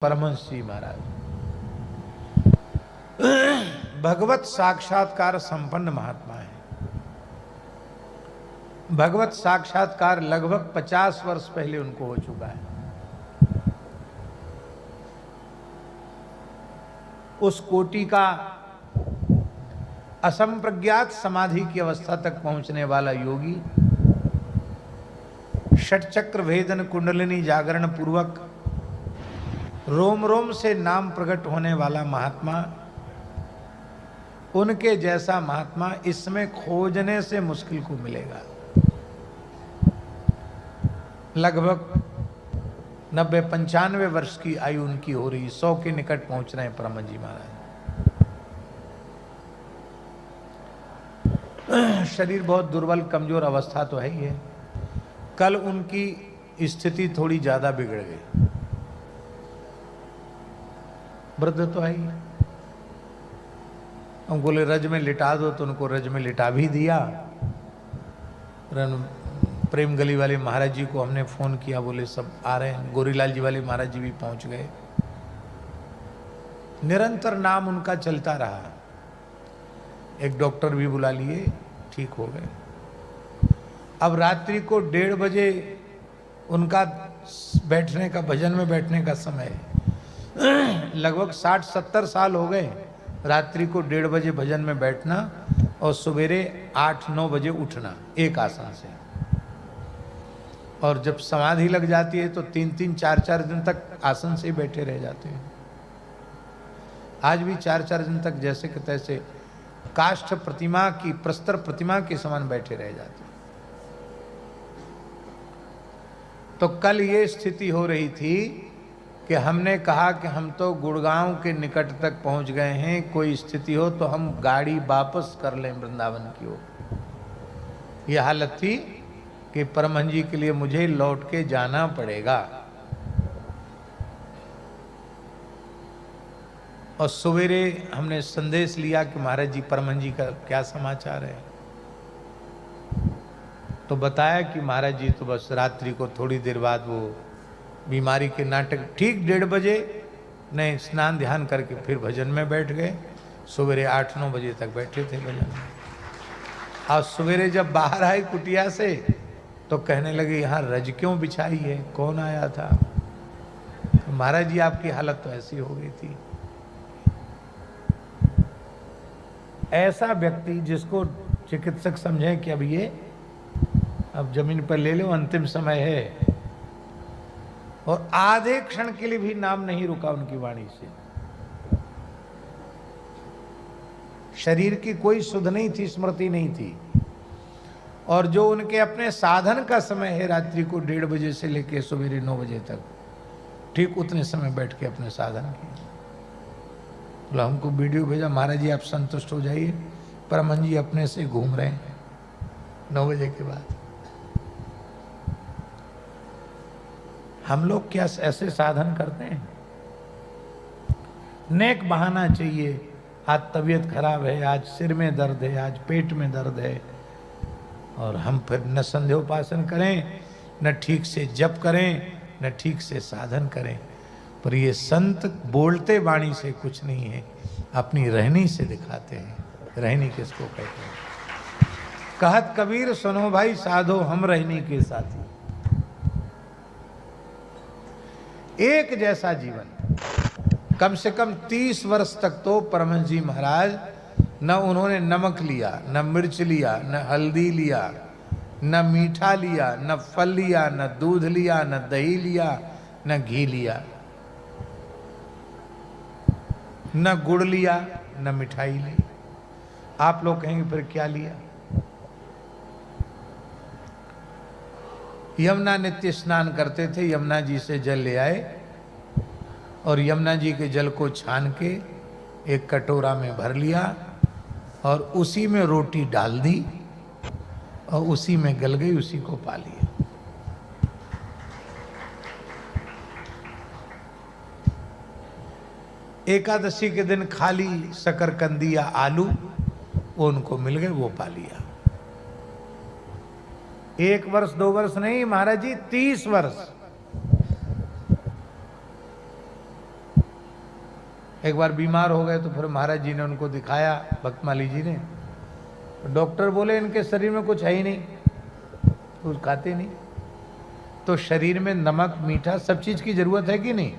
परमहंस जी महाराज भगवत साक्षात्कार संपन्न महात्मा है। भगवत साक्षात्कार लगभग 50 वर्ष पहले उनको हो चुका है। उस कोटि का असंप्रज्ञात समाधि की अवस्था तक पहुंचने वाला योगी, षटचक्र भेदन कुंडलिनी जागरण पूर्वक रोम रोम से नाम प्रकट होने वाला महात्मा, उनके जैसा महात्मा इसमें खोजने से मुश्किल को मिलेगा। लगभग 90-95 वर्ष की आयु उनकी हो रही, 100 के निकट पहुंच रहे हैं परमहंस जी महाराज। शरीर बहुत दुर्बल कमजोर अवस्था तो है ही है। कल उनकी स्थिति थोड़ी ज्यादा बिगड़ गई। वृद्ध तो है ही, हम बोले रज में लिटा दो तो उनको रज में लिटा भी दिया। प्रेम गली वाले महाराज जी को हमने फोन किया, बोले सब आ रहे हैं। गोरीलाल जी वाले महाराज जी भी पहुंच गए। निरंतर नाम उनका चलता रहा। एक डॉक्टर भी बुला लिए, ठीक हो गए। अब रात्रि को 1:30 बजे उनका बैठने का, भजन में बैठने का समय है। लगभग 60-70 साल हो गए रात्रि को 1:30 बजे भजन में बैठना और सवेरे 8-9 बजे उठना एक आसन से। और जब समाधि लग जाती है तो 3-3, 4-4 दिन तक आसन से ही बैठे रह जाते हैं। आज भी 4-4 दिन तक जैसे कि तैसे काष्ठ प्रतिमा की, प्रस्तर प्रतिमा के समान बैठे रह जाते हैं। तो कल ये स्थिति हो रही थी कि हमने कहा कि हम तो गुड़गांव के निकट तक पहुंच गए हैं, कोई स्थिति हो तो हम गाड़ी वापस कर लें वृंदावन की ओर। यह हालत थी कि परमहंस जी के लिए मुझे लौट के जाना पड़ेगा। और सवेरे हमने संदेश लिया कि महाराज जी परमहंस जी का क्या समाचार है। तो बताया कि महाराज जी तो बस रात्रि को थोड़ी देर बाद वो बीमारी के नाटक, ठीक 1:30 बजे ने स्नान ध्यान करके फिर भजन में बैठ गए। सवेरे 8-9 बजे तक बैठे थे भजन में। और सवेरे जब बाहर आए कुटिया से तो कहने लगे यहाँ रज क्यों बिछाई है, कौन आया था। तो महाराज जी आपकी हालत तो ऐसी हो गई थी। ऐसा व्यक्ति जिसको चिकित्सक समझे कि अब जमीन पर ले लो, अंतिम समय है, और आधे क्षण के लिए भी नाम नहीं रुका उनकी वाणी से। शरीर की कोई सुध नहीं थी, स्मृति नहीं थी। और जो उनके अपने साधन का समय है, रात्रि को 1:30 बजे से लेकर सवेरे 9 बजे तक, ठीक उतने समय बैठ के अपने साधन किए। बोला हमको वीडियो भेजा, महाराज जी आप संतुष्ट हो जाइए, परमहंस जी अपने से घूम रहे हैं 9 बजे के बाद। हम लोग क्या ऐसे साधन करते हैं? नेक बहाना चाहिए। आज तबीयत खराब है, आज सिर में दर्द है, आज पेट में दर्द है, और हम फिर न संध्योपासन करें, न ठीक से जप करें, न ठीक से साधन करें। पर ये संत बोलते वाणी से कुछ नहीं है, अपनी रहनी से दिखाते हैं। रहनी किसको कहते हैं? कहत कबीर सुनो भाई साधो, हम रहनी के साथी। एक जैसा जीवन। कम से कम 30 वर्ष तक तो परमहंस जी महाराज न उन्होंने नमक लिया, न मिर्च लिया, न हल्दी लिया, न मीठा लिया, न फल लिया, न दूध लिया, न दही लिया, न घी लिया, न गुड़ लिया, न मिठाई ली। आप लोग कहेंगे फिर क्या लिया? यमुना नित्य स्नान करते थे, यमुना जी से जल ले आए और यमुना जी के जल को छान के एक कटोरा में भर लिया और उसी में रोटी डाल दी और उसी में गल गई, उसी को पा लिया। एकादशी के दिन खाली शकरकंदी या आलू वो उनको मिल गए, वो पा लिया। 1 वर्ष 2 वर्ष नहीं महाराज जी, 30 वर्ष। एक बार बीमार हो गए तो फिर महाराज जी ने उनको दिखाया, भक्तमाली जी ने। डॉक्टर बोले इनके शरीर में कुछ है ही नहीं, कुछ खाते नहीं। तो शरीर में नमक मीठा सब चीज की जरूरत है कि नहीं?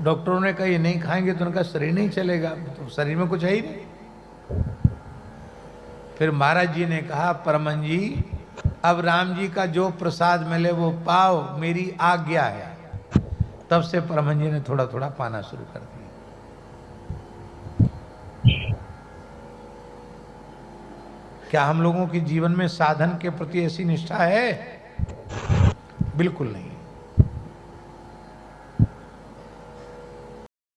डॉक्टरों ने कहा ये नहीं खाएंगे तो उनका शरीर नहीं चलेगा, तो शरीर में कुछ है ही नहीं। फिर महाराज जी ने कहा परमहंस जी अब राम जी का जो प्रसाद मिले वो पाओ, मेरी आज्ञा है। तब से परमहंस जी ने थोड़ा थोड़ा पाना शुरू कर दिया। क्या हम लोगों के जीवन में साधन के प्रति ऐसी निष्ठा है? बिल्कुल नहीं।